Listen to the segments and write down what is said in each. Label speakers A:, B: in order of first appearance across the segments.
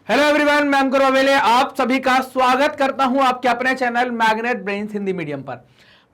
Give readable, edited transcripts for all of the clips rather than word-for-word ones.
A: Hello everyone, मैं अंकुर अवेले आप सभी का स्वागत करता हूं आपके अपने channel magnet brains Hindi medium पर।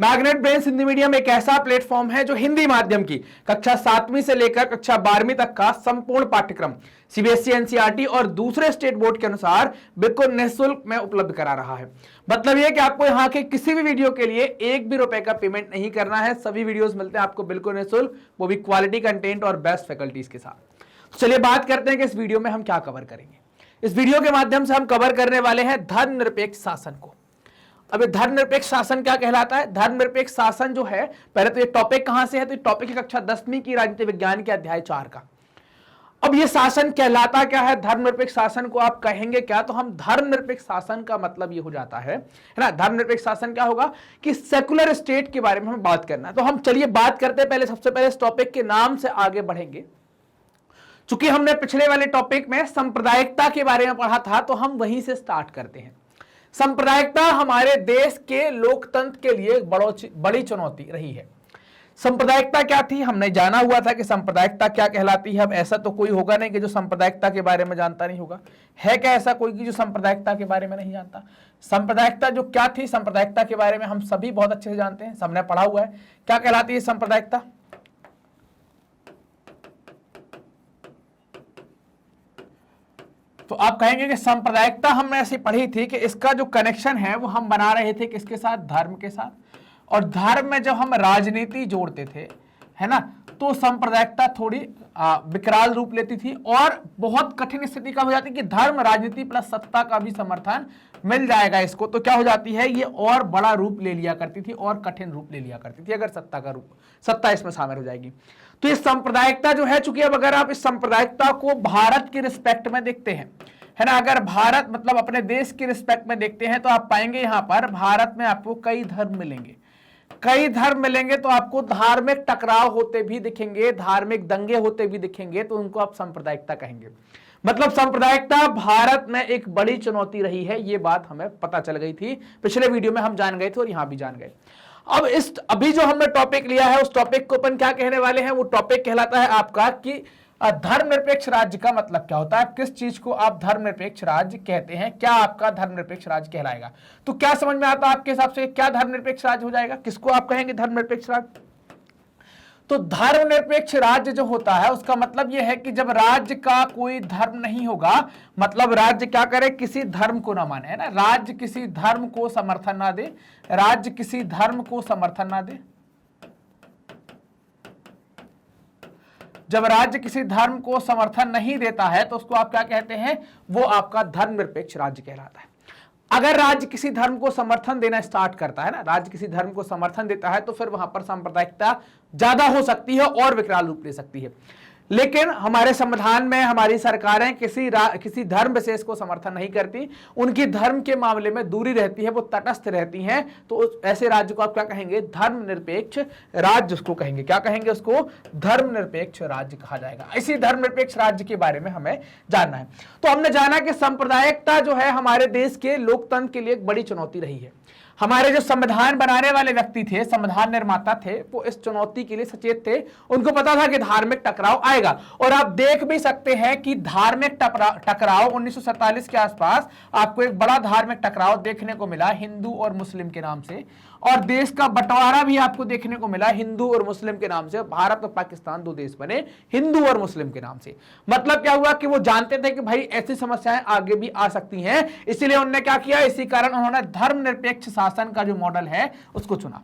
A: मैग्नेट ब्रेन्स हिंदी मीडियम एक ऐसा प्लेटफॉर्म है जो हिंदी माध्यम की कक्षा 7वीं से लेकर कक्षा 12वीं तक का संपूर्ण पाठ्यक्रम सीबीएसई, एनसीईआरटी और दूसरे स्टेट बोर्ड के अनुसार बिल्कुल निःशुल्क में उपलब्ध करा रहा है। मतलब यह कि आपको यहाँ के किसी भी वीडियो के लिए एक भी रुपए का पेमेंट नहीं करना है। सभी वीडियोस मिलते हैं आपको बिल्कुल निःशुल्क, वो भी क्वालिटी कंटेंट और बेस्ट फैकल्टीज के साथ। चलिए बात करते हैं कि इस वीडियो में हम क्या कवर करेंगे। इस वीडियो के माध्यम से हम कवर करने वाले हैं धर्मनिरपेक्ष शासन को। अब धर्मनिरपेक्ष शासन क्या कहलाता है? धर्मनिरपेक्ष शासन जो है, पहले तो ये टॉपिक कहां से है, तो ये टॉपिक है कक्षा 10वीं की राजनीति विज्ञान के अध्याय 4 का। अब ये शासन कहलाता क्या है? धर्मनिरपेक्ष शासन को आप कहेंगे क्या? तो हम धर्मनिरपेक्ष शासन का मतलब ये हो जाता है ना, धर्मनिरपेक्ष शासन क्या होगा कि सेकुलर स्टेट के बारे में हमें बात करना है। तो हम चलिए बात करते हैं, पहले सबसे पहले इस टॉपिक के नाम से आगे बढ़ेंगे। चूंकि हमने पिछले वाले टॉपिक में सांप्रदायिकता के बारे में पढ़ा था, तो हम वहीं से स्टार्ट करते हैं। सांप्रदायिकता हमारे देश के लोकतंत्र के लिए बड़ी चुनौती रही है। सांप्रदायिकता क्या थी? हमने जाना हुआ था कि सांप्रदायिकता क्या कहलाती है। अब ऐसा तो कोई होगा नहीं कि जो सांप्रदायिकता के बारे में जानता नहीं होगा। है क्या ऐसा कोई कि जो सांप्रदायिकता के बारे में नहीं जानता? सांप्रदायिकता जो क्या थी, सांप्रदायिकता के बारे में हम सभी बहुत अच्छे से जानते हैं, सबने पढ़ा हुआ है। क्या कहलाती है सांप्रदायिकता? तो आप कहेंगे कि सांप्रदायिकता हमने ऐसी पढ़ी थी कि इसका जो कनेक्शन है वो हम बना रहे थे किसके साथ? धर्म के साथ। और धर्म में जब हम राजनीति जोड़ते थे, है ना, तो सांप्रदायिकता थोड़ी विकराल रूप लेती थी और बहुत कठिन स्थिति का हो जाती कि धर्म, राजनीति प्लस सत्ता का भी समर्थन मिल जाएगा इसको, तो क्या हो जाती है, ये और बड़ा रूप ले लिया करती थी और कठिन रूप ले लिया करती थी अगर सत्ता इसमें शामिल हो जाएगी। तो ये सांप्रदायिकता जो है, चूंकि अब अगर आप इस सांप्रदायिकता को भारत की रिस्पेक्ट में देखते हैं, है ना, अगर भारत मतलब अपने देश की रिस्पेक्ट में देखते हैं, तो आप पाएंगे यहां पर भारत में आपको कई धर्म मिलेंगे। कई धर्म मिलेंगे तो आपको धार्मिक टकराव होते भी दिखेंगे, धार्मिक दंगे होते भी दिखेंगे, तो उनको आप सांप्रदायिकता कहेंगे। मतलब सांप्रदायिकता भारत में एक बड़ी चुनौती रही है, ये बात हमें पता चल गई थी, पिछले वीडियो में हम जान गए थे और यहां भी जान गए। अब अभी जो हमने टॉपिक लिया है उस टॉपिक को अपन क्या कहने वाले हैं? वो टॉपिक कहलाता है आपका कि धर्मनिरपेक्ष राज्य का मतलब क्या होता है। किस चीज को आप धर्मनिरपेक्ष राज्य कहते हैं? क्या आपका धर्मनिरपेक्ष राज्य कहलाएगा? तो क्या समझ में आता है आपके हिसाब से क्या धर्मनिरपेक्ष राज्य हो जाएगा? किसको आप कहेंगे धर्मनिरपेक्ष राज्य? तो धर्मनिरपेक्ष राज्य जो होता है उसका मतलब यह है कि जब राज्य का कोई धर्म नहीं होगा, मतलब राज्य क्या करे, किसी धर्म को ना माने, है ना, राज्य किसी धर्म को समर्थन ना दे, राज्य किसी धर्म को समर्थन ना दे। जब राज्य किसी धर्म को समर्थन नहीं देता है तो उसको आप क्या कहते हैं? वो आपका धर्मनिरपेक्ष राज्य कहलाता है। अगर राज्य किसी धर्म को समर्थन देना स्टार्ट करता है ना, राज्य किसी धर्म को समर्थन देता है, तो फिर वहां पर सांप्रदायिकता ज्यादा हो सकती है और विकराल रूप ले सकती है। लेकिन हमारे संविधान में हमारी सरकारें किसी धर्म विशेष को समर्थन नहीं करती, उनकी धर्म के मामले में दूरी रहती है, वो तटस्थ रहती हैं। तो ऐसे राज्य को आप क्या कहेंगे? धर्मनिरपेक्ष राज्य उसको कहेंगे। क्या कहेंगे उसको? धर्मनिरपेक्ष राज्य कहा जाएगा। इसी धर्मनिरपेक्ष राज्य के बारे में हमें जानना है। तो हमने जाना कि सांप्रदायिकता जो है हमारे देश के लोकतंत्र के लिए एक बड़ी चुनौती रही है। हमारे जो संविधान बनाने वाले व्यक्ति थे, संविधान निर्माता थे, वो इस चुनौती के लिए सचेत थे। उनको पता था कि धार्मिक टकराव आएगा। और आप देख भी सकते हैं कि धार्मिक टकराव 1947 के आसपास आपको एक बड़ा धार्मिक टकराव देखने को मिला हिंदू और मुस्लिम के नाम से, और देश का बंटवारा भी आपको देखने को मिला हिंदू और मुस्लिम के नाम से। भारत और पाकिस्तान दो देश बने हिंदू और मुस्लिम के नाम से। मतलब क्या हुआ कि वो जानते थे कि भाई ऐसी समस्याएं आगे भी आ सकती हैं, इसीलिए उन्होंने क्या किया, इसी कारण उन्होंने धर्मनिरपेक्ष शासन का जो मॉडल है उसको चुना।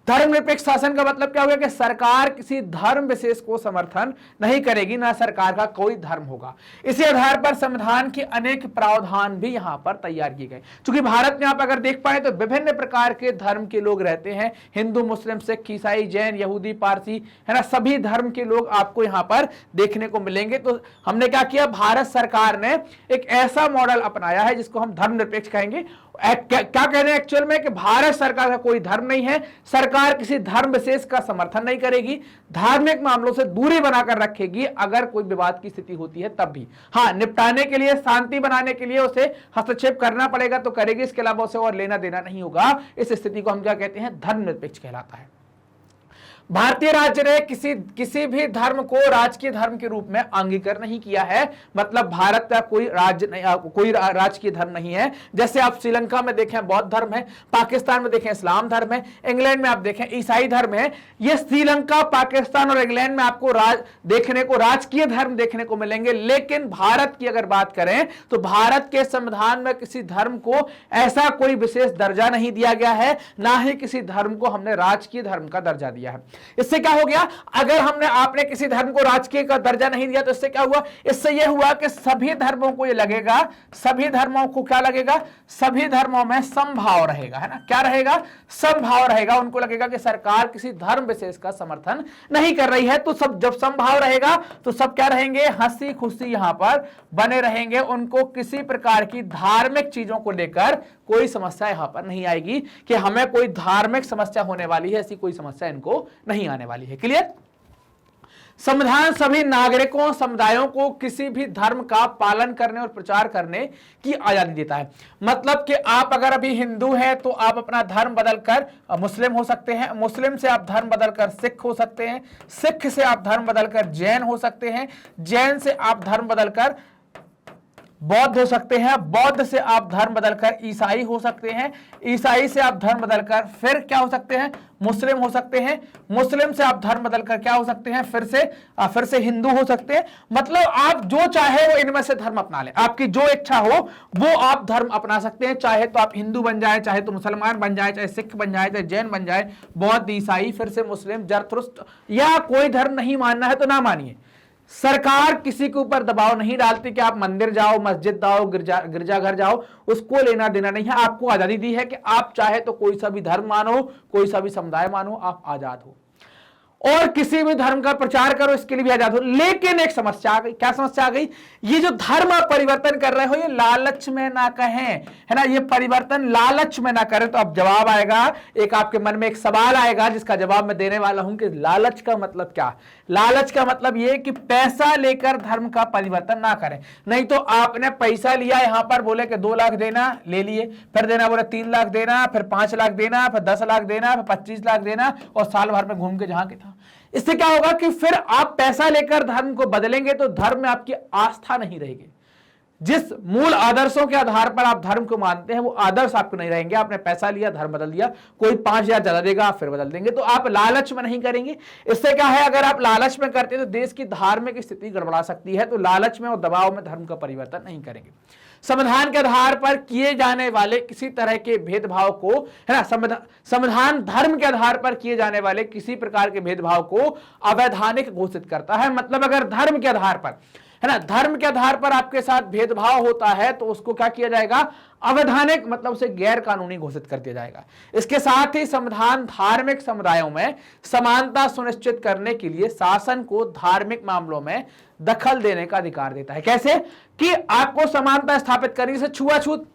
A: धर्मनिरपेक्ष शासन का मतलब क्या होगा कि सरकार किसी धर्म विशेष को समर्थन नहीं करेगी, ना सरकार का कोई धर्म होगा। इसी आधार पर संविधान के अनेक प्रावधान भी यहां पर तैयार किए गए। क्योंकि भारत में आप अगर देख पाए तो विभिन्न प्रकार के धर्म के लोग रहते हैं, हिंदू, मुस्लिम, सिख, ईसाई, जैन, यहूदी, पारसी, है ना, सभी धर्म के लोग आपको यहां पर देखने को मिलेंगे। तो हमने क्या किया, भारत सरकार ने एक ऐसा मॉडल अपनाया है जिसको हम धर्मनिरपेक्ष कहेंगे। क्या कह रहे हैं एक्चुअल में कि भारत सरकार का कोई धर्म नहीं है, सरकार किसी धर्म विशेष का समर्थन नहीं करेगी, धार्मिक मामलों से दूरी बनाकर रखेगी। अगर कोई विवाद की स्थिति होती है तब भी, हाँ, निपटाने के लिए, शांति बनाने के लिए उसे हस्तक्षेप करना पड़ेगा तो करेगी, इसके अलावा उसे और लेना देना नहीं होगा। इस स्थिति को हम क्या कहते हैं? धर्मनिरपेक्ष कहलाता है। भारतीय राज्य ने किसी भी धर्म को राजकीय धर्म के रूप में अंगीकार नहीं किया है, मतलब भारत का कोई राजकीय धर्म नहीं है। जैसे आप श्रीलंका में देखें बौद्ध धर्म है, पाकिस्तान में देखें इस्लाम धर्म है, इंग्लैंड में आप देखें ईसाई धर्म है। ये श्रीलंका, पाकिस्तान और इंग्लैंड में आपको देखने को राजकीय धर्म देखने को मिलेंगे। लेकिन भारत की अगर बात करें तो भारत के संविधान में किसी धर्म को ऐसा कोई विशेष दर्जा नहीं दिया गया है, ना ही किसी धर्म को हमने राजकीय धर्म का दर्जा दिया है। इससे क्या हो गया, अगर आपने किसी धर्म को राजकीय का दर्जा नहीं दिया तो इससे क्या हुआ, इससे यह हुआ कि सभी धर्मों को यह लगेगा, सभी धर्मों को क्या लगेगा, सभी धर्मों में समभाव रहेगा, है ना। क्या रहेगा, समभाव रहेगा। उनको लगेगा कि सरकार किसी धर्म विशेष का समर्थन नहीं कर रही है। तो सब जब समभाव रहेगा तो सब क्या रहेंगे, हंसी खुशी यहां पर बने रहेंगे। उनको किसी प्रकार की धार्मिक चीजों को लेकर कोई समस्या यहां पर नहीं आएगी कि हमें कोई धार्मिक समस्या होने वाली है, ऐसी कोई समस्या इनको नहीं आने वाली है। क्लियर। संविधान सभी नागरिकों, समुदायों को किसी भी धर्म का पालन करने और प्रचार करने की आजादी देता है। मतलब कि आप अगर अभी हिंदू हैं तो आप अपना धर्म बदलकर मुस्लिम हो सकते हैं, मुस्लिम से आप धर्म बदलकर सिख हो सकते हैं, सिख से आप धर्म बदलकर जैन हो सकते हैं, जैन से आप धर्म बदलकर बौद्ध हो सकते हैं, बौद्ध से आप धर्म बदलकर ईसाई हो सकते हैं, ईसाई से आप धर्म बदलकर फिर क्या हो सकते हैं, मुस्लिम हो सकते हैं, मुस्लिम से आप धर्म बदलकर क्या हो सकते हैं, फिर से हिंदू हो सकते हैं। मतलब आप जो चाहे वो इनमें से धर्म अपना लें, आपकी जो इच्छा हो वो आप धर्म अपना सकते हैं। चाहे तो आप हिंदू बन जाए, चाहे तो मुसलमान बन जाए, चाहे सिख बन जाए, चाहे जैन बन जाए, बौद्ध, ईसाई, फिर से मुस्लिम, जरथुस्त्र, या कोई धर्म नहीं मानना है तो ना मानिए। सरकार किसी के ऊपर दबाव नहीं डालती कि आप मंदिर जाओ, मस्जिद जाओ, गिरजाघर जाओ, उसको लेना देना नहीं है। आपको आजादी दी है कि आप चाहे तो कोई सा भी धर्म मानो, कोई सा भी समुदाय मानो, आप आजाद हो और किसी भी धर्म का प्रचार करो, इसके लिए भी आजाद हो। लेकिन एक समस्या आ गई। क्या समस्या आ गई, ये जो धर्म आप परिवर्तन कर रहे हो ये लालच में ना कहें, है ना, ये परिवर्तन लालच में ना करें। तो अब जवाब आएगा, एक आपके मन में एक सवाल आएगा जिसका जवाब मैं देने वाला हूं कि लालच का मतलब क्या। लालच का मतलब ये कि पैसा लेकर धर्म का परिवर्तन ना करें। नहीं तो आपने पैसा लिया, यहां पर बोले कि 2 लाख देना, ले लिए, फिर देना बोले 3 लाख देना, फिर 5 लाख देना, फिर 10 लाख देना, फिर 25 लाख देना, और साल भर में घूम के जहां के था। इससे क्या होगा कि फिर आप पैसा लेकर धर्म को बदलेंगे तो धर्म में आपकी आस्था नहीं रहेगी। जिस मूल आदर्शों के आधार पर आप धर्म को मानते हैं वो आदर्श आपको नहीं रहेंगे। आपने पैसा लिया, धर्म बदल दिया, कोई 5,000 ज्यादा देगा, आप फिर बदल देंगे, तो आप लालच में नहीं करेंगे। इससे क्या है, अगर आप लालच में करते हैं तो देश की धार्मिक स्थिति गड़बड़ा सकती है। तो लालच में और दबाव में धर्म का परिवर्तन नहीं करेंगे। संविधान के आधार पर किए जाने वाले किसी तरह के भेदभाव को, है ना, संविधान धर्म के आधार पर किए जाने वाले किसी प्रकार के भेदभाव को अवैधानिक घोषित करता है। मतलब अगर धर्म के आधार पर, है ना, धर्म के आधार पर आपके साथ भेदभाव होता है तो उसको क्या किया जाएगा, अवैधानिक, मतलब उसे गैर कानूनी घोषित कर दिया जाएगा। इसके साथ ही संविधान धार्मिक समुदायों में समानता सुनिश्चित करने के लिए शासन को धार्मिक मामलों में दखल देने का अधिकार देता है। कैसे, कि आपको समानता स्थापित करने से छुआछूत,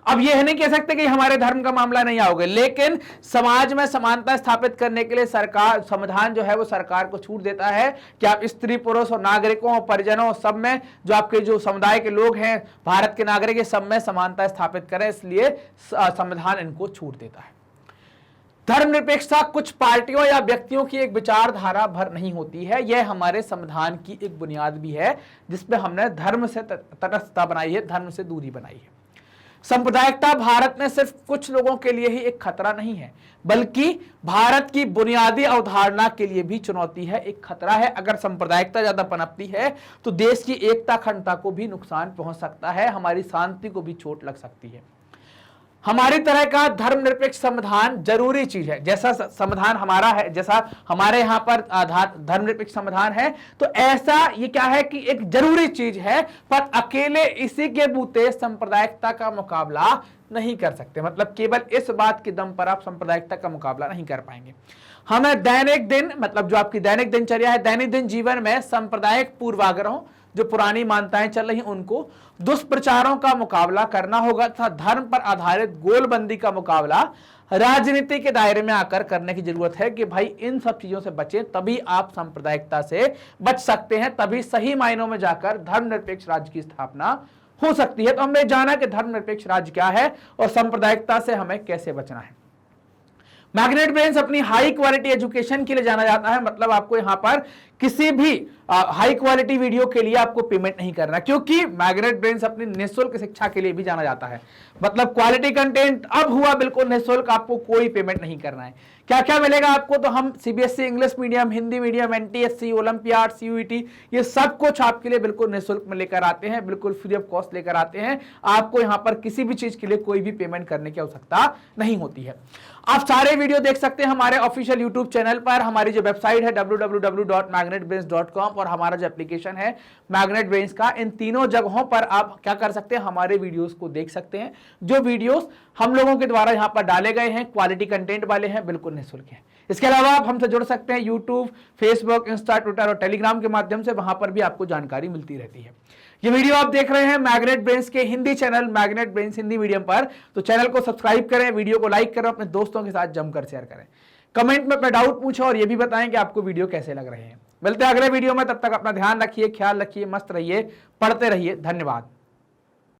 A: अब यह नहीं कह सकते कि हमारे धर्म का मामला नहीं आओगे, लेकिन समाज में समानता स्थापित करने के लिए सरकार, संविधान जो है वो सरकार को छूट देता है कि आप स्त्री, पुरुष और नागरिकों और परिजनों सब में, जो आपके जो समुदाय के लोग हैं, भारत के नागरिक, सब में समानता स्थापित करें। इसलिए संविधान इनको छूट देता है। धर्मनिरपेक्षता कुछ पार्टियों या व्यक्तियों की एक विचारधारा भर नहीं होती है, यह हमारे संविधान की एक बुनियाद भी है जिसपे हमने धर्म से तटस्थता बनाई है, धर्म से दूरी बनाई है। सांप्रदायिकता भारत में सिर्फ कुछ लोगों के लिए ही एक खतरा नहीं है, बल्कि भारत की बुनियादी अवधारणा के लिए भी चुनौती है, एक खतरा है। अगर सांप्रदायिकता ज्यादा पनपती है तो देश की एकता, अखंडता को भी नुकसान पहुंच सकता है, हमारी शांति को भी चोट लग सकती है। हमारी तरह का धर्मनिरपेक्ष संविधान जरूरी चीज है। जैसा संविधान हमारा है, जैसा हमारे यहाँ पर धर्मनिरपेक्ष संविधान है, तो ऐसा ये क्या है कि एक जरूरी चीज है, पर अकेले इसी के बूते सांप्रदायिकता का मुकाबला नहीं कर सकते। मतलब केवल इस बात के दम पर आप सांप्रदायिकता का मुकाबला नहीं कर पाएंगे। हमें दैनिक दिन, मतलब जो आपकी दैनिक दिनचर्या है, दैनिक दिन जीवन में सांप्रदायिक पूर्वाग्रहों, जो पुरानी मान्यताएं चल रही उनको, दुष्प्रचारों का मुकाबला करना होगा तथा धर्म पर आधारित गोलबंदी का मुकाबला राजनीति के दायरे में आकर करने की जरूरत है कि भाई इन सब चीजों से बचें, तभी आप सांप्रदायिकता से बच सकते हैं, तभी सही मायनों में जाकर धर्मनिरपेक्ष राज्य की स्थापना हो सकती है। तो हमने जाना कि धर्मनिरपेक्ष राज्य क्या है और सांप्रदायिकता से हमें कैसे बचना है। मैग्नेट ब्रेन्स अपनी हाई क्वालिटी एजुकेशन के लिए जाना जाता है, मतलब आपको यहां पर किसी भी हाई क्वालिटी वीडियो के लिए आपको पेमेंट नहीं करना, क्योंकि मैग्नेट ब्रेन्स अपनी निःशुल्क शिक्षा के लिए भी जाना जाता है। मतलब क्वालिटी कंटेंट अब हुआ बिल्कुल निःशुल्क, आपको कोई पेमेंट नहीं करना है। क्या क्या मिलेगा आपको, तो हम CBSE English medium, Hindi medium, NTSC, olympiad, CUET, ये सब कुछ आपके लिए बिल्कुल निःशुल्क में लेकर आते हैं, बिल्कुल फ्री ऑफ कॉस्ट लेकर आते हैं। आपको यहां पर किसी भी चीज के लिए कोई भी पेमेंट करने की आवश्यकता नहीं होती है। आप सारे वीडियो देख सकते हैं हमारे ऑफिशियल यूट्यूब चैनल पर। हमारी जो वेबसाइट है www.magnetbrains.com और हमारा जो एप्लीकेशन है मैग्नेट ब्रेन्स का, इन तीनों जगहों पर आप क्या कर सकते हैं, हमारे वीडियोस को देख सकते हैं। जो वीडियोस हम लोगों के द्वारा यहां पर डाले गए हैं, क्वालिटी कंटेंट वाले हैं, बिल्कुल निःशुल्क हैं। इसके अलावा आप हमसे जुड़ सकते हैं यूट्यूब, फेसबुक, इंस्टा, ट्विटर और टेलीग्राम के माध्यम से, वहां पर भी आपको जानकारी मिलती रहती है। ये वीडियो आप देख रहे हैं मैग्नेट ब्रेन्स के Hindi channel magnet brains Hindi medium पर, तो चैनल को सब्सक्राइब करें, वीडियो को लाइक करें, अपने दोस्तों के साथ जमकर शेयर करें, कमेंट में अपना डाउट पूछें और ये भी बताएं कि आपको वीडियो कैसे लग रहे हैं। मिलते हैं अगले वीडियो में, तब तक अपना ध्यान रखिए, ख्याल रखिए, मस्त रहिए, पढ़ते रहिए। धन्यवाद।